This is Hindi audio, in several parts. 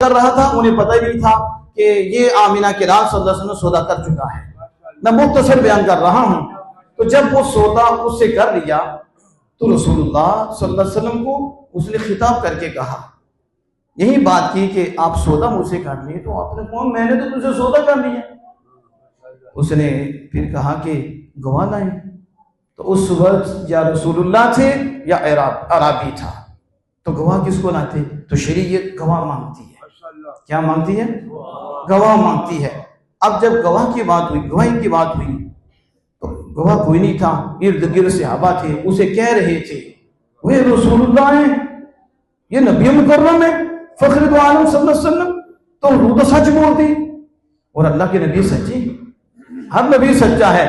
कर रहा था, उन्हें पता ही नहीं था कि ये आमिना के लाल सल्लल्लाहु अलैहि वसल्लम सौदा कर चुका है। मैं मुख्तसर बयान कर रहा हूँ। तो जब वो सौदा उससे कर लिया तो रसूलुल्लाह सल्लल्लाहु अलैहि वसल्लम को उसने खिताब करके कहा, यही बात की कि आप सौदा मुझसे कर लिए। तो आपने कहा मैंने तो तुझसे सौदा कर लिया। उसने फिर कहा कि गवाह लाए। तो उस वक्त या रसूलुल्लाह थे या अराबी था, तो गवाह किसको लाते? तो शरीयत गवाह मांगती है। क्या मांगती है? गवाह मांगती है। अब जब गवाह की बात हुई, गवाही की बात हुई, तो गवाह कोई नहीं था। इर्द गिर्द सहाबा थे, उसे कह रहे थे वे रसूलुल्लाह हैं, ये नबी मुकर्रम है, फख्र दो आलम सल्लल्लाहु अलैहि वसल्लम, तो वो तो सच बोल दी। और अल्लाह के नबी सच्चे, हर नबी सच्चा है,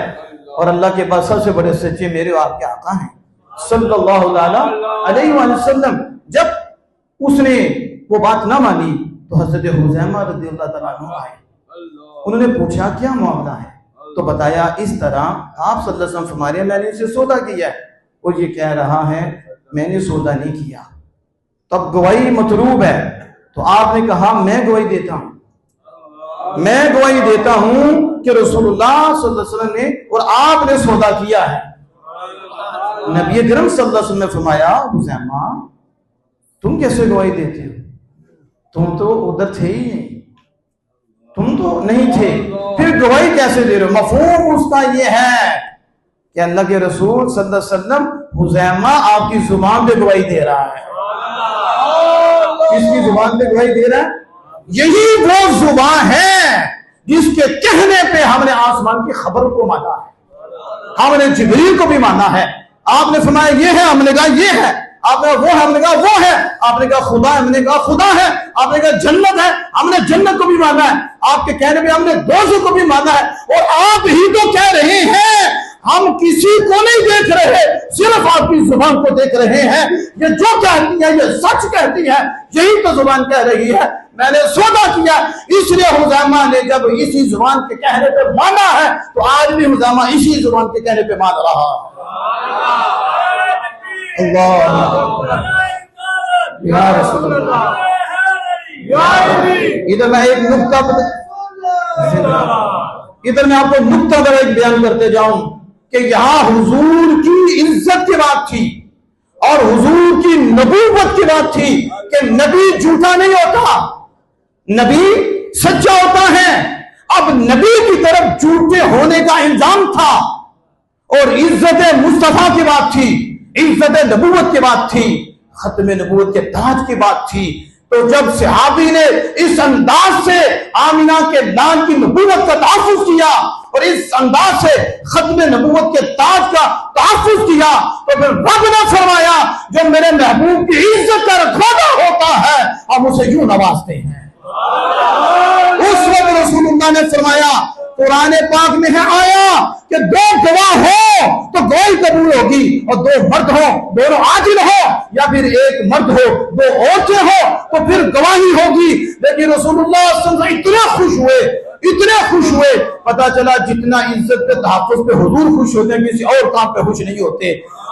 और अल्लाह के पास सबसे बड़े सच्चे मेरे और आपके आका हैं सल्लल्लाहु अलैहि वसल्लम। जब उसने वो बात ना मानी तो हजरत हुज़ैमा रज़ियल्लाहु तआला अन्हु आए। उन्होंने पूछा क्या मामला है? तो बताया इस तरह आप सल्लल्लाहु अलैहि वसल्लम फरमा रहे हैं मैंने इसे सौदा किया है, और ये कह रहा है मैंने सौदा नहीं किया। तब गवाही मतलूब है। तो आपने कहा मैं गवाही देता हूं, मैं गवाही देता हूं कि रसूलुल्लाह सल्लल्लाहु अलैहि वसल्लम ने और आपने सौदा किया है। नबी अकरम सल्लल्लाहु अलैहि वसल्लम ने फरमाया हुज़ैमा तुम कैसे गवाही देते हो? तुम तो उधर थे ही नहीं, तुम तो नहीं थे, फिर गवाही कैसे दे रहे हो? मफहूम उसका ये है कि अल्लाह के रसूल सल्लल्लाहु अलैहि वसल्लम हुज़ैमा आपकी जुबान पे गवाही दे रहा है। किसकी जुबान पे गवाही दे रहा है? यही वो जुबान है जिसके कहने पे हमने आसमान की खबर को माना है, हमने जिब्रील को भी माना है। आपने फरमाया ये है, हमने कहा ये है। आपने वो है, हमने कहा वो है। आपने कहा खुदा है, हमने कहा खुदा है। आपने कहा जन्नत है, हमने जन्नत को भी माना है। आपके कहने पे हमने दोज़ख को भी माना है। और आप ही तो कह रहे हैं हम किसी को नहीं देख रहे, सिर्फ आपकी जुबान को देख रहे हैं। ये जो कहती है ये सच कहती है, यही तो जुबान कह रही है मैंने सौदा किया। इसलिए हुज़ैमा ने जब इसी जुबान के कहने पे माना है तो आज भी हुज़ैमा इसी जुबान के कहने पे मान रहा है। इधर मैं एक नुक्ता इधर मैं आपको नुक्ता पर एक बयान करते जाऊं कि यहां हुजूर की इज्जत की बात थी और हुजूर की नबूवत की बात थी कि नबी झूठा नहीं होता, नबी सच्चा होता है। अब नबी की तरफ झूठे होने का इल्जाम था और इज्जत मुस्तफा की बात थी, इज्जत नबूवत की बात थी, खत्म नबूवत के ताज की बात थी। तो जब सहाबी ने इस अंदाज से आमिना के लाल की नबूवत का तहफ़्फ़ुज़ किया और इस अंदाज से खत्म नबूवत के ताज का तहफ़्फ़ुज़ किया तो फिर रब ने फरमाया जो मेरे महबूब की इज्जत का रखवाला होता है हम उसे यूं नवाजते हैं। उस वक्त रसूलुल्लाह ने फरमाया कुरान पाक में है आया कि दो गवाह हो तो गवाही कबूल होगी, और दो मर्द हो दोनों आजिल हो, या फिर एक मर्द हो दो औरतें हो तो फिर गवाही होगी। लेकिन रसूलुल्लाह सल्लल्लाहु अलैहि वसल्लम इतने खुश हुए, पता चला जितना इज्जत पे तहफ़्फ़ुज़ पे हुजूर खुश होते हैं किसी और काम पे खुश नहीं होते।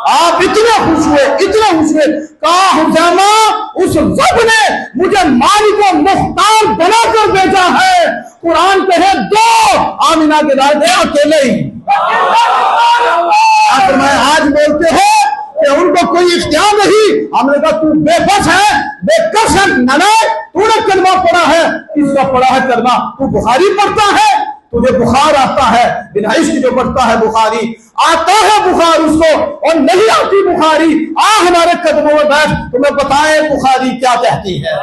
आप इतने खुश हुए कहा हुज़ैमा उस रब ने मुझे मालिक व मुख्तार बनाकर भेजा है। कुरान कहे दो, आमिना के लाल थे अकेले ही। मैं आज बोलते हो कि उनको कोई इख्तियार नहीं। हमने कहा तू बेबस है, बेकस है, तूने कलमा पढ़ा है, किसका पढ़ा है कलमा? तू बुखारी पढ़ता है, तुझे बुखार आता है, बिना इश्क जो पढ़ता है बुखारी आता है बुखार उसको, और नहीं आती बुखारी आ हमारे कदमों में बैठ, तुम्हें बताएं बुखारी क्या कहती है।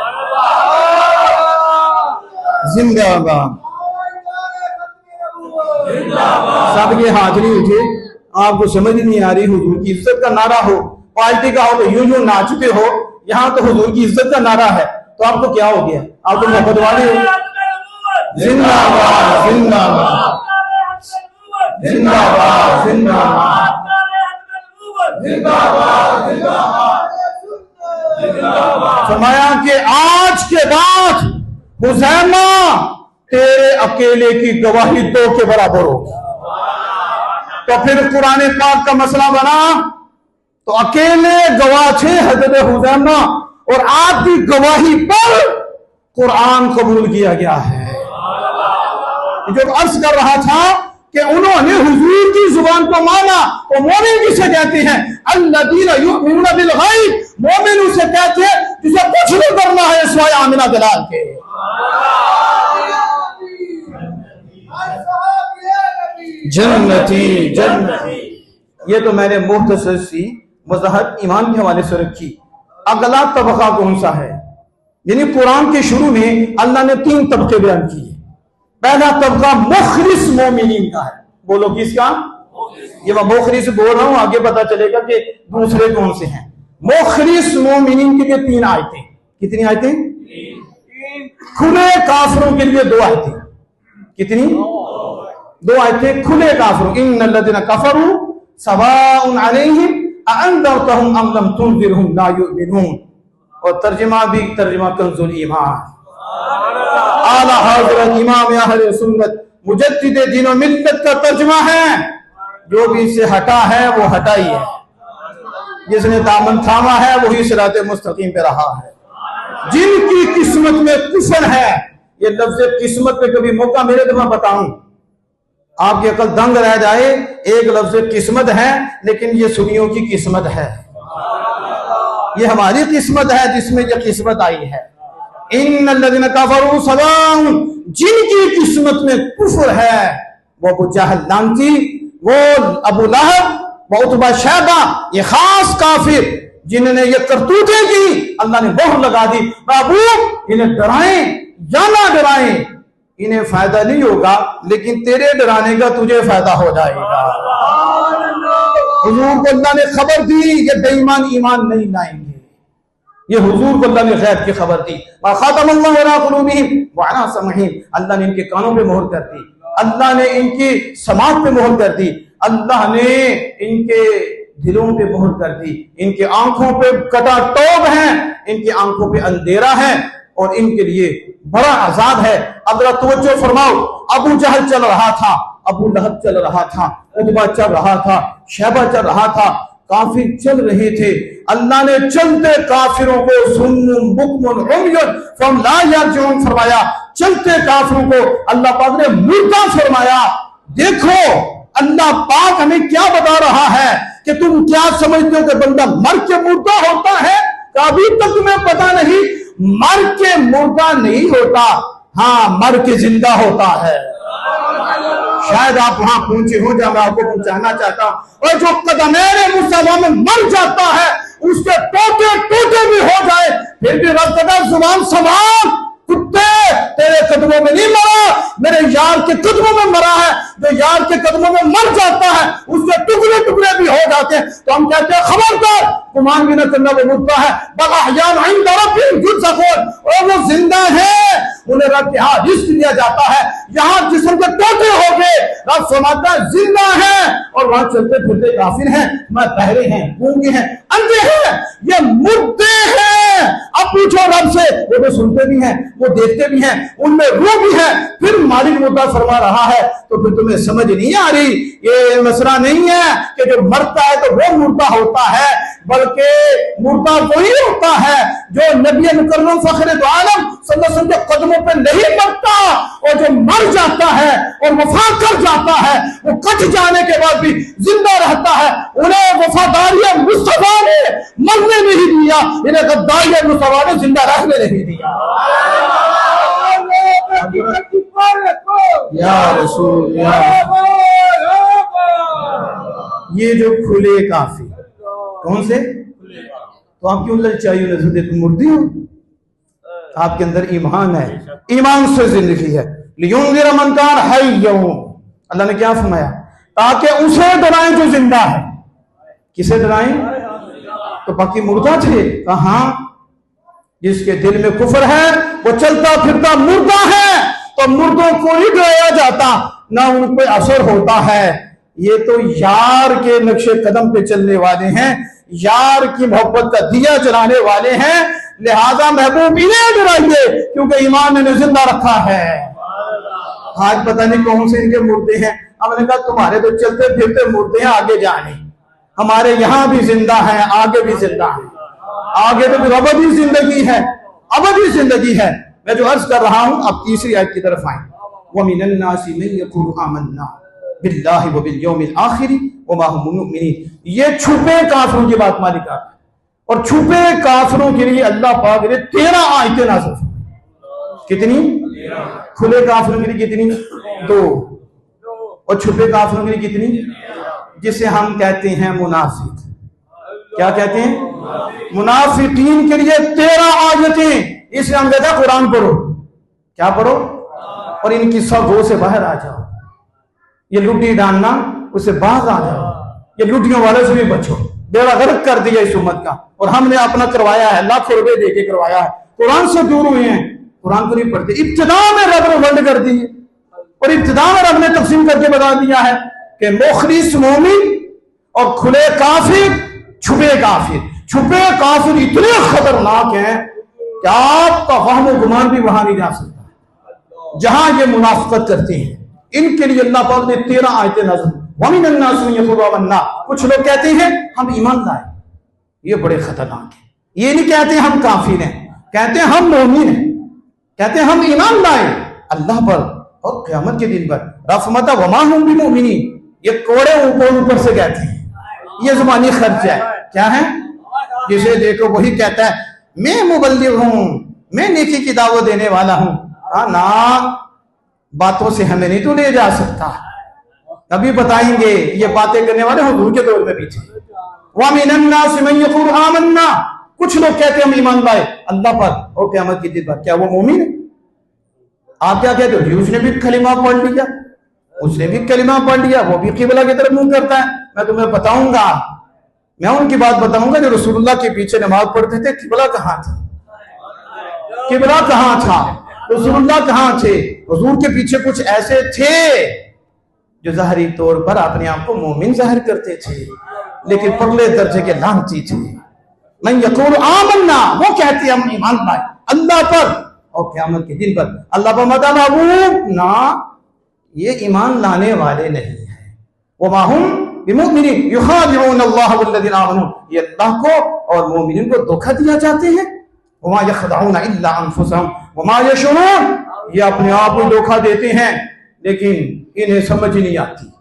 जिंदाबाद सबके हाथ नहीं उठे। आपको समझ नहीं आ रही हुजूर की इज्जत का नारा हो, पार्टी का हो तो यूं यूं नाचते हो, यहाँ तो हुजूर की इज्जत का नारा है तो आपको क्या हो गया? आप तो मोहब्बत वाले हो। जिंदाबाद जिंदाबाद जिंदाबाद जिंदाबाद जिंदाबाद। फरमाया कि आज के बाद हुज़ैमा तेरे अकेले की गवाही दो के बराबर हो। तो फिर कुरान पाक का मसला बना तो अकेले गवाह थे हज़रत हुज़ैमा, और आपकी गवाही पर कुरान कबूल किया गया है। जो अर्ज कर रहा था कि उन्होंने हुजूर की जुबान को माना, तो मोमिन किसे कहते हैं? अल्लज़ीना युमिनूना बिल गैब, मोमिन उसे कहते हैं जिसे कुछ नहीं करना है सिवाय आमिना दलाल के। जन्नती जन्नती। ये तो मैंने मुख्तसर सी वज़ाहत ईमान के हवाले से रखी। अगला तबका कौन सा है? यानी कुरान के शुरू में अल्लाह ने 3 तबके बयान किए। पहला तबका मुखलिस मोमिनीन का है। बोलो किसका? ये मैं मुखलिस बोल रहा हूं, आगे पता चलेगा कि दूसरे कौन से हैं। मुखलिस मोमिनीन के लिए 3 आयतें। कितनी आयतें? खुले काफिरों के लिए 2 आयतें। कितनी? 2 आयतें खुले काफिरों। इन्नल्लज़ीना कफरू सवाउन अलैहिम अअंज़रतहुम अम लम तुनज़िरहुम ला युमिनून। और तर्जुमा भी तर्जुमा कंजुल ईमान, आला हज़रत इमाम अहले सुन्नत मुजद्दिद दीन व मिल्लत का तर्जुमा है। जो भी इससे हटा है वो हटा ही है, जिसने दामन थामा है वही सिरात मुस्तकीम पे रहा है। जिनकी किस्मत में कुफर है, ये लफ्ज़ किस्मत पे कभी मौका मिले तो मैं बताऊं, आपकी अकल दंग रह जाए। एक लफ्ज़ किस्मत है, लेकिन ये सुनियों की किस्मत है, ये हमारी किस्मत है जिसमें ये किस्मत आई है। इन्नल्लज़ीना कफ़रू सवाउन, जिनकी किस्मत में कुफ्र है, वो अबू जहल लानती, वो अबू लहब, वो उतबा शैबा, ये खास काफिर जिन्होंने ये करतूतें की, अल्लाह ने मोहर लगा दी। बाबू इन्हें डराएं या ना डराएं, इन्हें फायदा नहीं होगा, लेकिन तेरे डराने का तुझे फायदा हो जाएगा। हुजूर को अल्लाह ने खबर दी ये बेईमान ईमान नहीं लाएंगे। ये हुजूर को अल्लाह ने गैब की खबर दी। खातमल्लाहु अला कुलूबिहिम व अला समइहिम, अल्लाह ने इनके कानों पे मोहर कर दी, अल्लाह ने इनकी समात पे मोहर कर दी, अल्लाह ने इनके दिलों पे मोहर कर दी। इनके आंखों पे कटा टोब है, इनकी आंखों पे अंधेरा है और इनके लिए बड़ा आजाद है। अब जरा तवज्जो फरमाओ, अबू जहल चल रहा था, अबू लहब चल रहा था, उतबा चल रहा था, शैबा चल रहा था, काफिर चल रहे थे। अल्लाह ने चलते काफिरों को सुम्मुन बुकमुन उम्युन फहम ला यरजुन फरमाया। चलते काफिरों को अल्लाह पाक ने मुर्दा फरमाया। देखो अल्लाह पाक हमें क्या बता रहा है कि तुम क्या समझते हो कि बंदा मर के मुर्दा होता है? अभी तक तुम्हें पता नहीं, मर के मुर्दा नहीं होता, हाँ मर के जिंदा होता है। शायद आप वहां पहुंचे हो जहां मैं आपको पहुंचाना चाहता हूं। और जो कदमैन मुस्तफा में मर जाता है, उसके टोटे टोटे भी हो जाए, फिर भी रब कहता जुबान संभाल, कुत्ते तेरे कदमों में नहीं मरा, मेरे यार के कदमों में मरा है। जो यार के कदमों में मर जाता है उसके टुकड़े टुकड़े भी हो जाते हैं। तो हम कहते हैं खबरदार, गुमान भी न करना, वो मुर्दा है। बल अहयान इंद रब्बिहिम युरज़क़ून, और वो जिंदा है, उन्हें रब के यहाँ रिज़्क़ दिया जाता है। यहाँ जिस्म के टोटे हो गए, रब फरमाता है जिंदा है, और वहां चलते फिरते काफिर हैं, मैं बहरे हैं, गूंगे हैं, अंधे हैं, ये मुर्दे हैं। अब पूछो रब से, वो तो सुनते भी हैं, वो देखते भी हैं, उनमें रूह भी है। फिर मालिक मुद्दा फरमा रहा है, तो फिर तुम्हें समझ नहीं आ रही। ये मसला नहीं है कि जो मरता है तो वो मुर्दा होता है, बल्कि मुर्दा वही होता है जो नबी मुकर्रम फखरे दो आलम सल्लल्लाहु अलैहि वसल्लम के कदमों पे नहीं मरता, और जो मर जाता है और वफा कर जाता है, वो कट जाने के बाद भी जिंदा रहता है। उन्हें वफादारी मुस्तफा ने मरने नहीं दिया, इन्हें गद्दारी मुस्तफा ने जिंदा रहने नहीं दिया। या रसूल या ये जो खुले काफी कौन से, तो आप क्यों ललचाई नजर दे? तुम मुर्दी हो, आपके अंदर ईमान है, ईमान से जिंदगी है। लियुनज़िर मन कान हय्यन, अल्लाह ने क्या फरमाया? ताकि उसे डराएं जो जिंदा है। किसे डराएं? तो बाकी मुर्दा थे, कहा जिसके दिल में कुफर है वो चलता फिरता मुर्दा है, तो मुर्दों को ही डराया जाता, ना उन पर असर होता है। ये तो यार के नक्शे कदम पे चलने वाले हैं, यार की मोहब्बत का दिया जलाने वाले हैं, लिहाजा महबूब इन्हें डराइए क्योंकि ईमान ने जिंदा रखा है। आज पता नहीं कौन से इनके मुर्दे हैं। हमने कहा तुम्हारे तो चलते फिरते मुर्दे हैं, आगे जाने, हमारे यहाँ भी जिंदा है, आगे भी जिंदा है, आगे तो अबदी जिंदगी है, अबदी जिंदगी है। मैं जो अर्ज कर रहा हूं अब तीसरी आयत की तरफ आए। वमिनन नासी मन यक़ूलु आमन्ना बिल्लाहि व बिल यौमिल आखिर व मा हुम मुमिनीन। ये छुपे काफिरों की बात मालिक है, और छुपे काफिरों के लिए अल्लाह पाक ने 13 आयतें नाज़िल फरमाई। कितनी? खुले काफिरों के लिए कितनी? 2, और छुपे काफिरों के लिए कितनी? जिसे हम कहते हैं मुनाफिक। क्या कहते हैं? मुनाफिकीन के लिए 13 आयतें। इसलिए हम कहते हैं कुरान पढ़ो। क्या पढ़ो? और इनकी सगों से बाहर आ जाओ। ये लुटी डालना, उससे बाहर आ जाओ। ये लुटियों वाले से भी बचो। बेड़ा गर्क कर दिया इस उम्मत का, और हमने अपना करवाया है, लाखों रुपए देके करवाया है। कुरान से दूर हुए हैं, कुरान को नहीं पढ़ते। इब्तिदा में रब ने वंड कर दी है, और इब्तिदा में रब ने तकसीम करके बता दिया है कि मुखलिस मोमिन और खुले काफिर, छुपे काफिर। छुपे काफिर इतने खतरनाक हैं कि आपका वहम गुमान भी वहां नहीं जा सकता जहां ये मुनाफिकत करते हैं। इनके लिए अल्लाह पाक ने 13 आयतें नाज़िल। वमिनन नासी मन यक़ूलु आमन्ना, कुछ लोग कहते हैं हम ईमान लाए। ये बड़े खतरनाक है। ये नहीं कहते हम काफिर हैं, कहते हैं हम मोमिन हैं, कहते हैं हम ईमान लाए अल्लाह पर और क़यामत के दिन पर। रफ़मता वमा हुम बिमुमिनीन, ये कोड़े ऊपर ऊपर से कहते हैं। ये ज़ुबानी खर्च है। क्या है? जिसे देखो वही कहता है मैं मुबल्लिग हूं, मैं नेकी की दावत देने वाला हूं। हाँ ना, बातों से हमें नहीं तो ले जा सकता। कभी बताएंगे ये बातें करने वाले हुजूर के दौर में पीछे। वमिनन नासी मन यक़ूलु आमन्ना, कुछ लोग कहते हैं हम ईमान लाए अल्लाह पर और क़यामत के दिन पर। क्या वो मोमिन है? आप क्या कहते हो? उसने भी कलिमा पढ़ लिया, उसने भी कलिमा पढ़ लिया, वो भी किबला की तरफ मुंह करता है। मैं तुम्हें बताऊंगा, मैं उनकी बात बताऊंगा जो रसूलुल्लाह के पीछे नमाज पढ़ते थे। किबला कहां था? किबला कहां था? रसूलुल्लाह कहां थे? हुजूर के पीछे कुछ ऐसे थे जो ज़ाहिरी तौर पर अपने आप को मोमिन जाहिर करते थे, लेकिन पगले दर्जे के लानती थे। मन यक़ूलु आमन्ना, वो कहते हम ईमान लाए अल्लाह पर और क़यामत के दिन पर। अल्लाह पर मतलब ना, ये ईमान लाने वाले नहीं है। वमा हुम बिमुमिनीन युखादिऊन अल्लाह वल्लज़ीना आमनू, ये अल्लाह को और मोमिनीन को धोखा दिया जाते हैं। वमा यख़दऊन इल्ला अनफुसहुम वमा यशऊरून, ये अपने आप को धोखा देते हैं, लेकिन इन्हें समझ नहीं आती,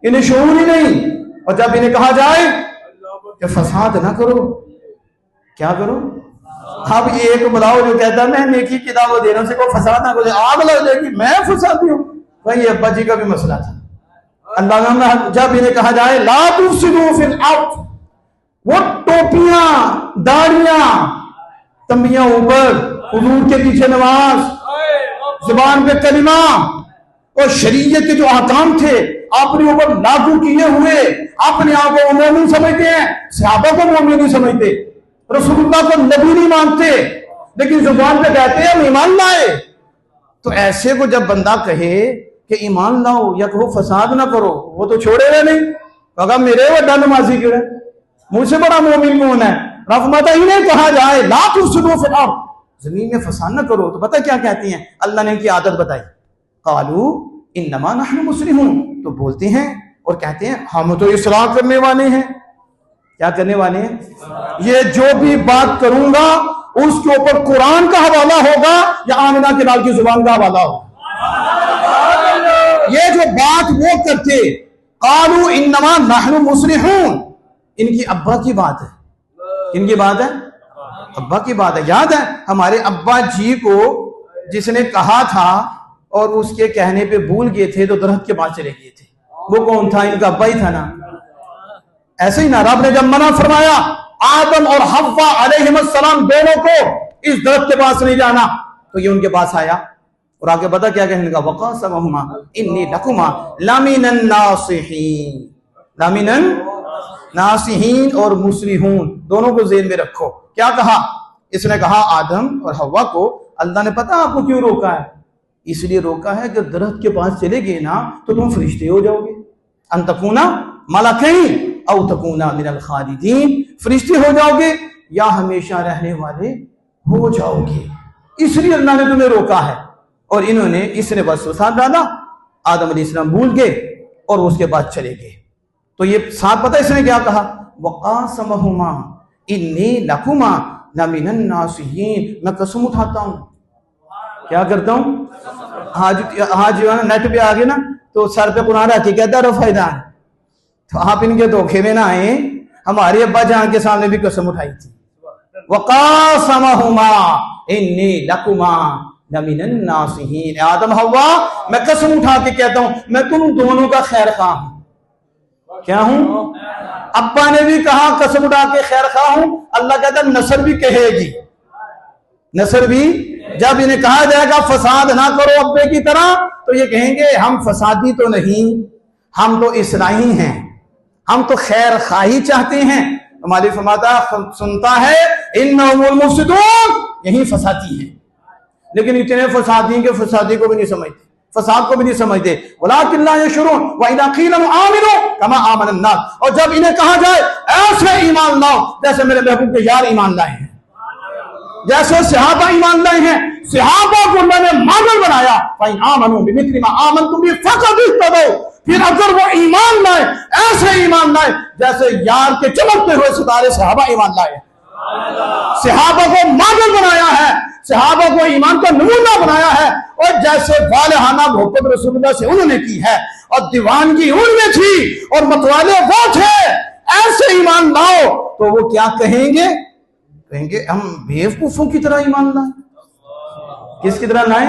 इन्हें शऊर ही नहीं। और जब इन्हें कहा जाए कि फसाद ना करो, क्या करो? अब एक बुलाओ जो कहता है मैं नेकी की दावत दे रहा हूं, को फसाद ना करो, आग लग जाएगी, मैं फसादी हूं। भाई अब्बा जी का भी मसला था। अल्लाह में जब इन्हें कहा जाए ला तुफसिदू फिल अर्द, वो टोपियां, दाढ़ियां, तंबियां ऊपर, हुजूर के पीछे नमाज, जुबान पे कलिमा और शरीयत के जो अहकाम थे अपने ऊपर लागू किए हुए, अपने आप को मोमिन समझते हैं, सहाबा को मोमिन नहीं समझते, रसूलुल्लाह को नबी नहीं मानते, लेकिन जुबान पे कहते हैं हम ईमान लाए। तो ऐसे को जब बंदा कहे कि ईमान लाओ या कहो फसाद ना करो, वो तो छोड़ेगा नहीं। कहा मेरे वड्डा नमाजी क्यों है, मुझसे बड़ा मोमिन कौन है? रफ़मता इन्हें कहा जाए ला तुफसिदू फिल अर्द, जमीन में फसाद ना करो, तो पता क्या कहती हैं? अल्लाह ने इनकी आदत बताई, कालू इन्नमा नहनु मुस्लिमून, तो बोलते हैं और कहते हैं हम तो इस्लाह करने वाले हैं। क्या करने वाले हैं? ये जो भी बात करूंगा उसके ऊपर कुरान का हवाला होगा या आमिना के लाल की जुबान का हवाला होगा। ये जो बात वो करते कालू इन्नमा नहनु मुस्लिमून, इनकी अब्बा की बात है। इनकी बात है, अब्बा की बात है। याद है हमारे अब्बा जी को जिसने कहा था और उसके कहने पे भूल गए थे तो दरख्त के पास चले गए थे, वो कौन था? इनका अब्बा ही था ना। ऐसे ही ना रब ने जब मना फरमाया आदम और हव्वा अलैहिस्सलाम दोनों को इस दरख्त के पास नहीं जाना, तो ये उनके पास आया और आगे पता क्या कहने लगा? वक़ासमहुमा इन्नी लकुमा लमिनन नासिहीन, लमिनन नासिहीन और मुस्लिहून, दोनों को ज़हन में रखो। क्या कहा? इसने कहा आदम और हव्वा को अल्लाह ने पता आपको क्यों रोका है? इसलिए रोका है कि दरख्त के पास चले गए ना तो तुम फरिश्ते हो जाओगे, अन तकूना मलकैन औ तकूना मिनल खालिदीन, फरिश्ते हो जाओगे या हमेशा रहने वाले हो जाओगे, इसलिए अल्लाह ने तुम्हें रोका है। और इन्होंने इसने बस साथ डाला, आदम अलैहिस्सलाम भूल गए और उसके बाद चले गए। तो ये साथ पता इसने क्या कहा? वक़ासमहुमा इन्नी लकुमा लमिनन नासिहीन, मैं कसम उठाता हूं क्या करता हूँ? हाँ जो है ना, नेट पे आ गए ना तो सर पे कुरान रख के कहता रहो फायदान। तो आप इनके धोखे में ना आए। हमारे अब्बा जान के सामने भी कसम उठाई थी, वक़ासमहुमा इन्नी लकुमा लमिनन नासिहीन। आदम हव्वा, मैं कसम उठा के कहता हूं मैं तुम दोनों का खैर खा हूं। क्या हूं? अब्बा ने भी कहा कसम उठा के खैर खा हूं। अल्लाह कहता नस्ल भी कहेगी, नस्ल भी जब इन्हें कहा जाएगा फसाद ना करो अब्बे की तरह, तो ये कहेंगे हम फसादी तो नहीं, हम तो इस्लाही हैं, हम तो खैर खाही चाहते हैं। मालिक फरमाता सुनता है इन्नहुमुल मुफसिदून, यही फसादी है। लेकिन इतने फसादी के फसादी को भी नहीं समझते, फसाद को भी नहीं समझते। वलाकिन ला यशउरून व इज़ा क़ील आमिनू कमा आमन अन्नास, और जब इन्हें कहा जाए ऐसे ईमान लाओ जैसे मेरे महबूब के यार ईमान लाए हैं, जैसे सहाबा ईमान लाए हैं, सहाबा को मैंने मॉडल बनाया। फ़इन आमनू बिमिस्लि मा आमनतुम बिही फ़क़द इह्तदौ, फिर अगर वो ईमान लाए ऐसे ईमान लाए जैसे यार के चमकते हुए सितारे सहाबा ईमान लाए। सहाबा को मॉडल बनाया है, सहाबा को ईमान का नमूना बनाया है, और जैसे वालहाना मोहब्बत रसूलुल्लाह से उन्होंने की है और दीवानगी उनमें थी और मतवाले वो थे, ऐसे ईमान लाओ। तो वो क्या कहेंगे? कहेंगे हम बेवकूफों की तरह ईमान लाए। किसकी तरह लाए?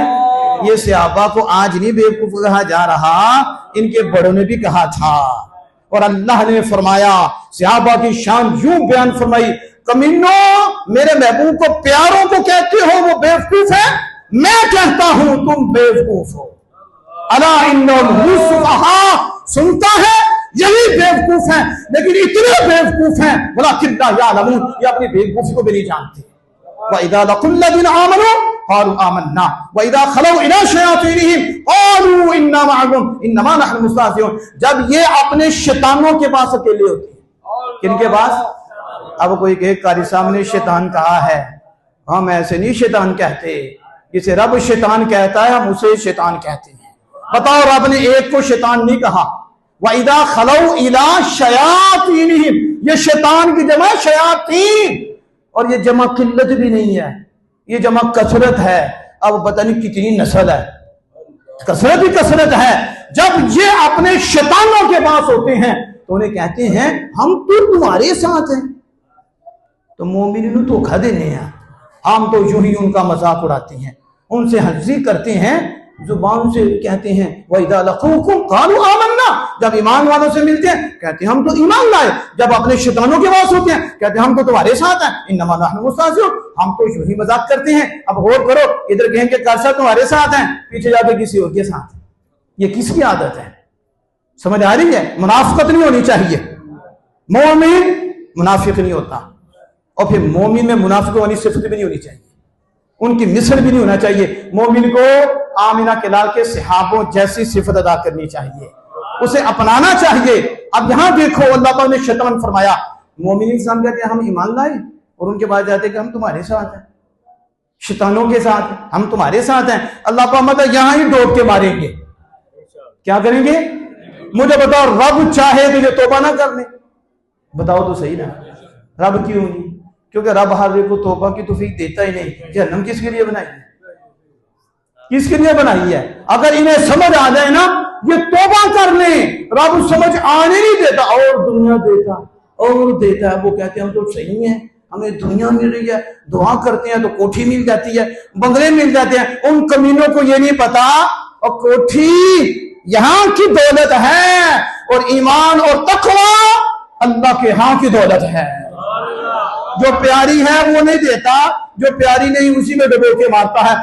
ये सहाबा को आज नहीं बेवकूफ कहा जा रहा, इनके बड़ों ने भी कहा था। और अल्लाह ने फरमाया, सहाबा की शान यूं बयान फरमाई, कमीनो मेरे महबूब को प्यारों को कहते हो वो बेवकूफ है, मैं कहता हूं तुम बेवकूफ हो। अला इन्नहुम सुफहा, सुनता है यही बेवकूफ है, लेकिन इतने बेवकूफ हैं वलाकिन ला यालमून, ये अपनी बेवकूफी को भी नहीं जानते। व इज़ा लक़ुल्लज़ीना आमनू क़ालू आमन्ना व इज़ा खलऊ इला शयातीनिहिम क़ालू इन्ना मअकुम इन्नमा नहनु मुस्तहज़िऊन। जब ये अपने शैतानों के पास अकेले होते हैं, किनके पास? अब कोई कहे कारी साहब ने शैतान कहा है, हम ऐसे नहीं शैतान कहते, जिसे रब शैतान कहता है हम उसे शैतान कहते हैं। बताओ, रब ने एक को शैतान नहीं कहा। वइदा खलऊ इला शयातीनिहिम, ये शैतान की जमा शयातीन, और ये जमा किल्लत भी नहीं है, ये जमा कसरत है। अब पता नहीं कितनी नस्ल है, कसरत ही कसरत है। जब ये अपने शैतानों के पास होते हैं तो उन्हें कहते हैं हम तो तुम्हारे साथ हैं। तो मोमिन को धोखा देने हैं, हम तो यूं ही उनका मजाक उड़ाते हैं, उनसे हंसी करते हैं, जुबान से कहते हैं वइज़ा लक़ूकुम क़ालू आमन्ना, जब ईमान वालों से मिलते हैं कहते हैं हम तो ईमान लाए। जब अपने शैतानों के पास होते हैं कहते हैं हम तो तुम्हारे साथ हैं, इन्नमा नहनु मुस्तहज़िऊन, हम तो यूं ही मजाक करते हैं। अब गौर करो, इधर कहेंगे कारसा तुम्हारे साथ हैं, पीछे जाके किसी और के साथ। ये किसकी आदत है? समझ आ रही है? मुनाफिकत नहीं होनी चाहिए। मोमिन मुनाफिक नहीं होता, और फिर मोमिन में मुनाफिक वाली सिफत भी नहीं होनी चाहिए, उनकी मिसल भी नहीं होना चाहिए। मोमिन को आमिना के लाल के सहाबों जैसी सिफत अदा करनी चाहिए, उसे अपनाना चाहिए। अब यहां देखो अल्लाह पाक ने शैतान फरमाया, मोमिन इंसान कहते हैं हम ईमान लाए, और उनके बाद जाते कि हम तुम्हारे साथ हैं, शैतानों के साथ हम तुम्हारे साथ हैं। अल्लाह पाक मतलब यहां ही डोब के मारेंगे। क्या करेंगे? मुझे बताओ, रब चाहे तो ये तौबा ना कर ले? बताओ तो सही ना, रब क्यों नहीं? क्योंकि रब हर को तौबा की तौफीक देता ही नहीं। जहन्नम किसके लिए बनाई है? किसके लिए बनाई है? अगर इन्हें समझ आ जाए ना, ये तौबा कर ले, रब समझ आने नहीं देता, और दुनिया देता और देता है। वो कहते हैं हम तो सही हैं, हमें दुनिया मिल रही है, दुआ करते हैं तो कोठी मिल जाती है, बंगले मिल जाते हैं। उन कमीनों को ये नहीं पता और कोठी यहां की दौलत है, और ईमान और तकवा अल्लाह के यहां की दौलत है। जो प्यारी है वो नहीं देता, जो प्यारी नहीं उसी में डुबो के मारता है।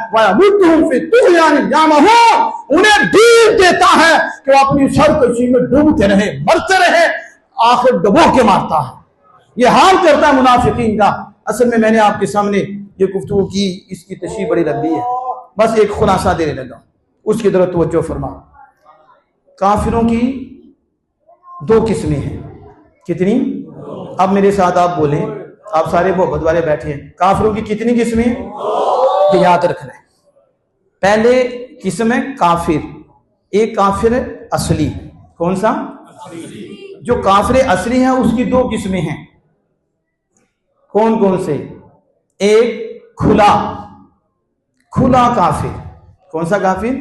उन्हें ढील देता है कि वो अपनी सरकशी में डूबते रहे, मरते रहे, आखिर डुबो के मारता है। ये हाल करता है मुनाफिकीन का। असल में मैंने आपके सामने ये गुफ्तगू की, इसकी तशरीह बड़ी लंबी है, बस एक खुलासा देने लगा, उसकी तरफ तवज्जो फरमा। काफिरों की दो किस्में हैं। कितनी? अब मेरे साथ आप बोलें, आप सारे मोहब्बत वाले बैठे हैं। काफिरों की कितनी किस्में? ये याद रखना है। पहले किस्म है काफिर, एक काफिर असली। कौन सा? जो काफिर असली है उसकी दो किस्में हैं। कौन कौन से? एक खुला काफिर, कौन सा गाफिल?